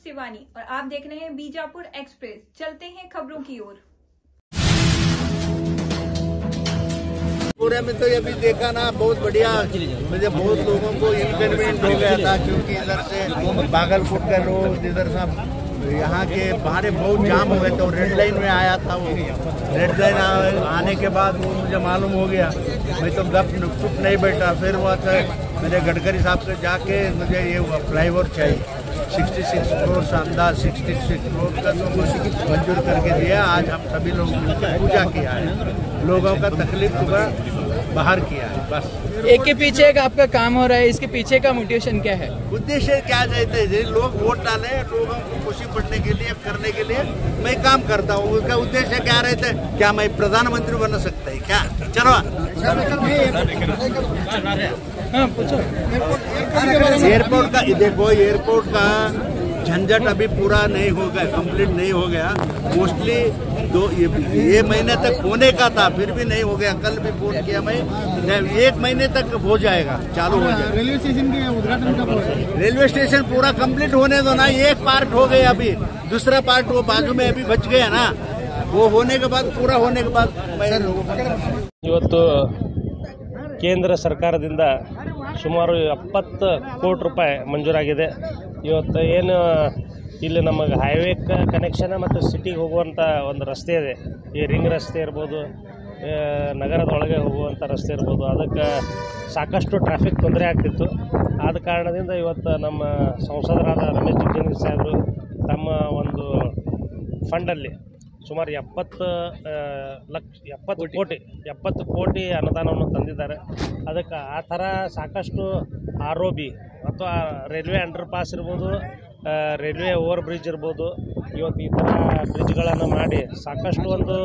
शिवानी और आप देख रहे हैं बीजापुर एक्सप्रेस। चलते हैं खबरों की ओर। पूरे में तो अभी देखा ना, बहुत बढ़िया, मुझे बहुत लोगों को इनकन्वीनियंट हो गया था, क्योंकि इधर से बागलकोट का रोड, इधर सब यहाँ के बाहर बहुत जाम हो गए थे। रेड लाइन में आया था, वो रेड लाइन आने के बाद वो मुझे मालूम हो गया, मैं तो चुप नहीं बैठा। फिर वो मैंने गडकरी साहब से जाके मुझे ये फ्लाईओवर चाहिए, 66 करोड़ शानदार 66 करोड़ का तो मंजूर करके दिया। आज हम सभी लोग मिलकर पूजा किया है, लोगों का तकलीफ पूरा बाहर किया है। बस एक के पीछे एक आपका काम हो रहा है, इसके पीछे का मोटिवेशन क्या है? उद्देश्य क्या चाहते हैं? लोग वोट डाले, लोगों को खुशी बढ़ने के लिए, करने के लिए मैं काम करता हूँ। उसका उद्देश्य क्या रहता है? क्या मैं प्रधानमंत्री बन सकता है क्या? चलो पूछो। एयरपोर्ट का देखो, एयरपोर्ट का झंझट अभी पूरा नहीं हो गया, कंप्लीट नहीं हो गया। मोस्टली ये महीने तक होने का था, फिर भी नहीं हो गया। कल भी फोन किया मैं, 1 महीने तक हो जाएगा, चालू हो जाएगा। रेलवे स्टेशन के उद्घाटन कब होगा? रेलवे स्टेशन पूरा कंप्लीट होने दो ना, एक पार्ट हो गया, अभी दूसरा पार्ट वो बाजू में अभी बच गया ना, वो होने के बाद, पूरा होने के बाद मैं लोगों को ಇವತ್ತು ಕೇಂದ್ರ ಸರ್ಕಾರದಿಂದ ಸುಮಾರು 70 ಕೋಟಿ ರೂಪಾಯಿ ಮಂಜೂರಾಗಿದೆ. ಇವತ್ತು ಏನು ಇಲ್ಲಿ ನಮಗೆ ಹೈವೇ ಕನೆಕ್ಷನ್ ಮತ್ತು ಸಿಟಿಗೆ ಹೋಗುವಂಥ ಒಂದು ರಸ್ತೆ ಇದೆ, ಈ ರಿಂಗ್ ರಸ್ತೆ ಇರ್ಬೋದು, ನಗರದೊಳಗೆ ಹೋಗುವಂಥ ರಸ್ತೆ ಇರ್ಬೋದು, ಅದಕ್ಕೆ ಸಾಕಷ್ಟು ಟ್ರಾಫಿಕ್ ತೊಂದರೆ ಆಗ್ತಿತ್ತು. ಆದ ಕಾರಣದಿಂದ ಇವತ್ತು ನಮ್ಮ ಸಂಸದರಾದ ರಮೇಶ್ ಜಿಗಜಿಣಗಿ ಸಾಹೇಬರು ತಮ್ಮ ಒಂದು ಫಂಡಲ್ಲಿ ಸುಮಾರು 70 ಕೋಟಿ ಅನುದಾನವನ್ನು ತಂದಿದ್ದಾರೆ. ಅದಕ್ಕೆ ಆ ಥರ ಸಾಕಷ್ಟು ROB ಅಥವಾ ರೈಲ್ವೆ ಅಂಡರ್ ಪಾಸ್ ಇರ್ಬೋದು, ರೈಲ್ವೆ ಓವರ್ ಬ್ರಿಡ್ಜ್ ಇರ್ಬೋದು, ಇವತ್ತು ಈ ಥರ ಬ್ರಿಡ್ಜ್ಗಳನ್ನು ಮಾಡಿ ಸಾಕಷ್ಟು ಒಂದು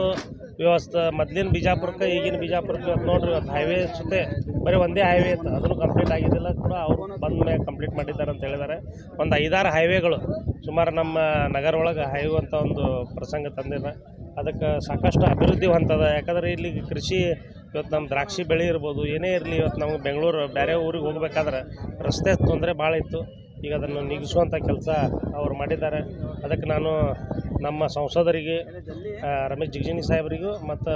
ವ್ಯವಸ್ಥೆ. ಮೊದಲಿನ ಬಿಜಾಪುರಕ್ಕೆ ಈಗಿನ ಬಿಜಾಪುರಕ್ಕೆ ಇವತ್ತು ನೋಡ್ರಿ, ಇವತ್ತು ಹೈವೇ ಜೊತೆ ಬರೀ ಒಂದೇ ಹೈವೇ ಇತ್ತು, ಅದನ್ನು ಕಂಪ್ಲೀಟ್ ಆಗಿದ್ದಿಲ್ಲ ಕೂಡ ಅವರು ಬಂದ ಮೇಲೆ ಕಂಪ್ಲೀಟ್ ಮಾಡಿದ್ದಾರೆ ಅಂತ ಹೇಳಿದ್ದಾರೆ. ಒಂದು 5-6 ಹೈವೇಗಳು ಸುಮಾರು ನಮ್ಮ ನಗರ ಒಳಗೆ ಹೈವೇ ಅಂತ ಒಂದು ಪ್ರಸಂಗ ತಂದಿದೆ. ಅದಕ್ಕೆ ಸಾಕಷ್ಟು ಅಭಿವೃದ್ಧಿ ಹೊಂದದ. ಯಾಕಂದರೆ ಇಲ್ಲಿ ಕೃಷಿ, ಇವತ್ತು ನಮ್ಮ ದ್ರಾಕ್ಷಿ ಬೆಳೆ ಇರ್ಬೋದು, ಏನೇ ಇರಲಿ, ಇವತ್ತು ನಮಗೆ ಬೆಂಗಳೂರು ಬೇರೆ ಊರಿಗೆ ಹೋಗ್ಬೇಕಾದ್ರೆ ರಸ್ತೆ ತೊಂದರೆ ಭಾಳ ಇತ್ತು. ಈಗ ಅದನ್ನು ನೀಗಿಸುವಂಥ ಕೆಲಸ ಅವರು ಮಾಡಿದ್ದಾರೆ. ಅದಕ್ಕೆ ನಾನು ನಮ್ಮ ಸಂಸದರಿಗೆ, ರಮೇಶ್ ಜಿಗಜಿಣಗಿ ಸಾಹೇಬರಿಗೂ ಮತ್ತು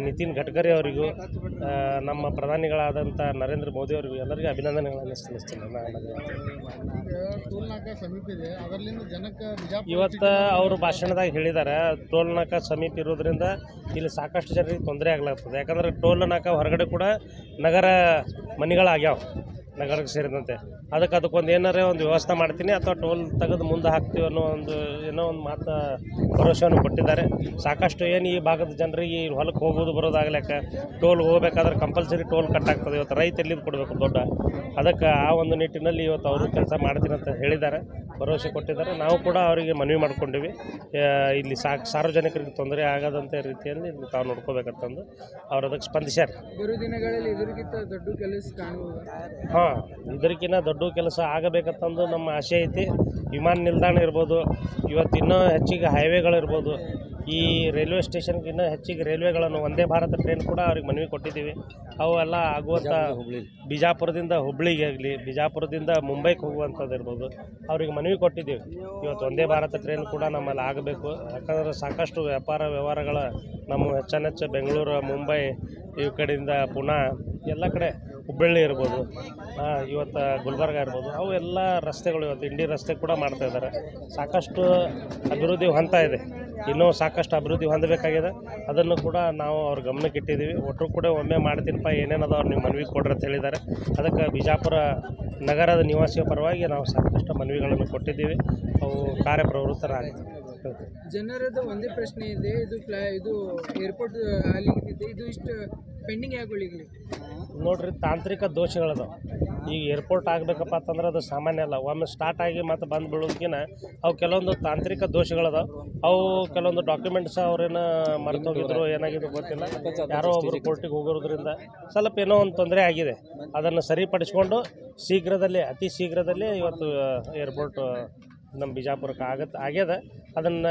ನಿತಿನ್ ಗಡ್ಕರಿ ಅವರಿಗೂ, ನಮ್ಮ ಪ್ರಧಾನಿಗಳಾದಂಥ ನರೇಂದ್ರ ಮೋದಿ ಅವರಿಗೂ ಎಲ್ಲರಿಗೂ ಅಭಿನಂದನೆಗಳನ್ನು ಸಲ್ಲಿಸ್ತೀನಿ. ಇವತ್ತು ಅವರು ಭಾಷಣದಾಗ ಹೇಳಿದ್ದಾರೆ, ಟೋಲ್ ನಾಕ ಸಮೀಪ ಇರೋದ್ರಿಂದ ಇಲ್ಲಿ ಸಾಕಷ್ಟು ಜನರಿಗೆ ತೊಂದರೆ ಆಗ್ಲಾಗ್ತದೆ. ಯಾಕಂದರೆ ಟೋಲ್ ನಾಕ ಹೊರಗಡೆ ಕೂಡ ನಗರ ಮನೆಗಳಾಗ್ಯಾವ, ನಗರಕ್ಕೆ ಸೇರಿದಂತೆ. ಅದಕ್ಕೊಂದು ಏನಾರೇ ಒಂದು ವ್ಯವಸ್ಥೆ ಮಾಡ್ತೀನಿ ಅಥವಾ ಟೋಲ್ ತೆಗೆದು ಮುಂದೆ ಹಾಕ್ತೀವಿ ಅನ್ನೋ ಏನೋ ಒಂದು ಮಾತು ಭರವಸೆಯನ್ನು ಕೊಟ್ಟಿದ್ದಾರೆ. ಸಾಕಷ್ಟು ಏನು ಈ ಭಾಗದ ಜನರಿಗೆ ಈ ಹೊಲಕ್ಕೆ ಹೋಗೋದು ಬರೋದಾಗಲಿಕ್ಕೆ ಟೋಲ್ ಹೋಗಬೇಕಾದ್ರೆ ಕಂಪಲ್ಸರಿ ಟೋಲ್ ಕಟ್ಟಾಗ್ತದೆ. ಇವತ್ತು ರೈತ ಎಲ್ಲಿಂದ ಕೊಡಬೇಕು ದೊಡ್ಡ, ಅದಕ್ಕೆ ಆ ಒಂದು ನಿಟ್ಟಿನಲ್ಲಿ ಇವತ್ತು ಅವರು ಕೆಲಸ ಮಾಡ್ತೀನಿ ಅಂತ ಹೇಳಿದ್ದಾರೆ, ಭರವಸೆ ಕೊಟ್ಟಿದ್ದಾರೆ. ನಾವು ಕೂಡ ಅವರಿಗೆ ಮನವಿ ಮಾಡ್ಕೊಂಡಿವಿ, ಇಲ್ಲಿ ಸಾರ್ವಜನಿಕರಿಗೆ ತೊಂದರೆ ಆಗದಂತೆ ರೀತಿಯಲ್ಲಿ ತಾವು ನೋಡ್ಕೋಬೇಕಂತಂದು ಅವ್ರು ಅದಕ್ಕೆ ಸ್ಪಂದಿಸ್ಯಾರ. ಬರೋ ದಿನಗಳಲ್ಲಿ ಇದಕ್ಕಿಂತ ದೊಡ್ಡ ಕೆಲಸ ಕಾಣಬಹುದು. ಹಾಂ, ಇದಕ್ಕಿಂತ ದೊಡ್ಡ ಕೆಲಸ ಆಗಬೇಕಂತಂದು ನಮ್ಮ ಆಸೆ ಐತಿ. ವಿಮಾನ ನಿಲ್ದಾಣ ಇರ್ಬೋದು, ಇವತ್ತು ಇನ್ನೂ ಹೆಚ್ಚಿಗೆ ಹೈವೇಗಳಿರ್ಬೋದು, ಈ ರೈಲ್ವೆ ಸ್ಟೇಷನ್ಗೆ ಇನ್ನೂ ಹೆಚ್ಚಿಗೆ ರೈಲ್ವೆಗಳನ್ನು, ವಂದೇ ಭಾರತ ಟ್ರೈನ್ ಕೂಡ ಅವ್ರಿಗೆ ಮನವಿ ಕೊಟ್ಟಿದ್ದೀವಿ. ಅವೆಲ್ಲ ಆಗುವಂಥ ಬಿಜಾಪುರದಿಂದ ಹುಬ್ಳಿಗೆ ಆಗಲಿ, ಬಿಜಾಪುರದಿಂದ ಮುಂಬೈಗೆ ಹೋಗುವಂಥದ್ದು ಇರ್ಬೋದು, ಅವ್ರಿಗೆ ಮನವಿ ಕೊಟ್ಟಿದ್ದೀವಿ. ಇವತ್ತು ವಂದೇ ಭಾರತ ಟ್ರೈನ್ ಕೂಡ ನಮ್ಮಲ್ಲಿ ಆಗಬೇಕು. ಯಾಕಂದರೆ ಸಾಕಷ್ಟು ವ್ಯವಹಾರಗಳ ನಮ್ಮ ಹೆಚ್ಚೆಚ್ಚು ಬೆಂಗಳೂರು, ಮುಂಬೈ, ಈ ಕಡೆಯಿಂದ ಪುಣೆ, ಎಲ್ಲ ಕಡೆ ಹುಬ್ಬಳ್ಳಿ ಇರ್ಬೋದು, ಇವತ್ತು ಗುಲ್ಬರ್ಗ ಇರ್ಬೋದು, ಅವು ಎಲ್ಲ ರಸ್ತೆಗಳು ಇವತ್ತು ಇಂಡಿ ರಸ್ತೆ ಕೂಡ ಮಾಡ್ತಾ ಇದ್ದಾರೆ. ಸಾಕಷ್ಟು ಅಭಿವೃದ್ಧಿ ಹೊಂದ್ತಾ ಇದೆ, ಇನ್ನೂ ಸಾಕಷ್ಟು ಅಭಿವೃದ್ಧಿ ಹೊಂದಬೇಕಾಗಿದೆ. ಅದನ್ನು ಕೂಡ ನಾವು ಅವ್ರ ಗಮನಕ್ಕೆ ಇಟ್ಟಿದ್ದೀವಿ. ಒಟ್ಟರು ಕೂಡ ಒಮ್ಮೆ ಮಾಡ್ತೀನಪ್ಪ, ಏನೇನದ ಅವ್ರು ನೀವು ಮನವಿ ಕೊಡ್ರಿ ಅಂತ ಹೇಳಿದ್ದಾರೆ. ಅದಕ್ಕೆ ಬಿಜಾಪುರ ನಗರದ ನಿವಾಸಿಯ ಪರವಾಗಿ ನಾವು ಸಾಕಷ್ಟು ಮನವಿಗಳನ್ನು ಕೊಟ್ಟಿದ್ದೀವಿ. ಅವು ಕಾರ್ಯಪ್ರವೃತ್ತರಾಗ್ತವೆ. ಜನರದ್ದು ಒಂದೇ ಪ್ರಶ್ನೆ ಇದೆ, ಇದು ಏರ್ಪೋರ್ಟ್ ಅಲ್ಲಿಗಿದೆ, ಇದು ಇಷ್ಟು ಪೆಂಡಿಂಗ್ ಯಾಕೆ? ನೋಡ್ರಿ, ತಾಂತ್ರಿಕ ದೋಷಗಳದಾವೆ. ಈಗ ಏರ್ಪೋರ್ಟ್ ಆಗಬೇಕಪ್ಪ ಅಂತಂದ್ರೆ ಅದು ಸಾಮಾನ್ಯ ಅಲ್ಲ. ಒಮ್ಮೆ ಸ್ಟಾರ್ಟ್ ಆಗಿ ಮತ್ತು ಬಂದು ಬೀಳೋದಕ್ಕಿಂತ ಅವು ಕೆಲವೊಂದು ತಾಂತ್ರಿಕ ದೋಷಗಳದಾವೆ. ಅವು ಕೆಲವೊಂದು ಡಾಕ್ಯುಮೆಂಟ್ಸ್ ಅವ್ರೇನು ಮರೆತೋಗಿದ್ರು, ಏನಾಗಿದ್ರು ಗೊತ್ತಿಲ್ಲ. ಯಾರೋ ಒಬ್ಬರು ಕೋರ್ಟಿಗೆ ಹೋಗೋದ್ರಿಂದ ಸ್ವಲ್ಪ ಏನೋ ಒಂದು ತೊಂದರೆ ಆಗಿದೆ. ಅದನ್ನು ಸರಿಪಡಿಸ್ಕೊಂಡು ಶೀಘ್ರದಲ್ಲೇ, ಅತಿ ಶೀಘ್ರದಲ್ಲೇ ಇವತ್ತು ಏರ್ಪೋರ್ಟ್ ನಮ್ಮ ಬಿಜಾಪುರಕ್ಕೆ ಆಗ್ಯದ. ಅದನ್ನು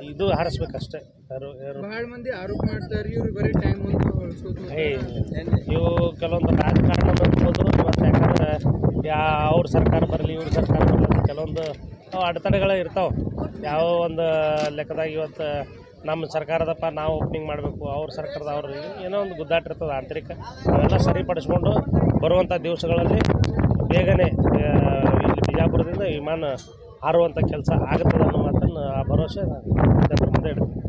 ಇದು ಹಾರಿಸ್ಬೇಕಷ್ಟೇ. ಬಹಳ ಮಂದಿ ಆರೋಪ ಮಾಡ್ತಾರೆ, ಇವ್ರು ಬರೀ ಟೈಮ್ ಇವು ಕೆಲವೊಂದು ರಾಜಕಾರಣ ಹೋದ್ರು. ಮತ್ತು ಯಾಕಂದ್ರೆ ಅವ್ರ ಸರ್ಕಾರ ಬರಲಿ, ಇವ್ರ ಸರ್ಕಾರ ಬರಲಿ, ಕೆಲವೊಂದು ಅವು ಅಡೆತಡೆಗಳು ಇರ್ತಾವೆ. ಯಾವ ಒಂದು ಲೆಕ್ಕದಾಗ ಇವತ್ತು ನಮ್ಮ ಸರ್ಕಾರದಪ್ಪ ನಾವು ಓಪನಿಂಗ್ ಮಾಡಬೇಕು, ಅವ್ರ ಸರ್ಕಾರದ ಅವ್ರಿಗೆ ಏನೋ ಒಂದು ಗುದ್ದಾಟ ಇರ್ತದೆ ಆಂತರಿಕ. ಅವೆಲ್ಲ ಸರಿಪಡಿಸ್ಕೊಂಡು ಬರುವಂಥ ದಿವಸಗಳಲ್ಲಿ ಬೇಗನೆ ಇಲ್ಲಿ ಬಿಜಾಪುರದಿಂದ ವಿಮಾನ ಹಾರುವಂಥ ಕೆಲಸ ಆಗುತ್ತದೆ ಅನ್ನೋ ಮಾತನ್ನು ಆ ಭರವಸೆ ನಾನು ಜನರ ಮುಂದೆ ಇಡ್ತೀನಿ.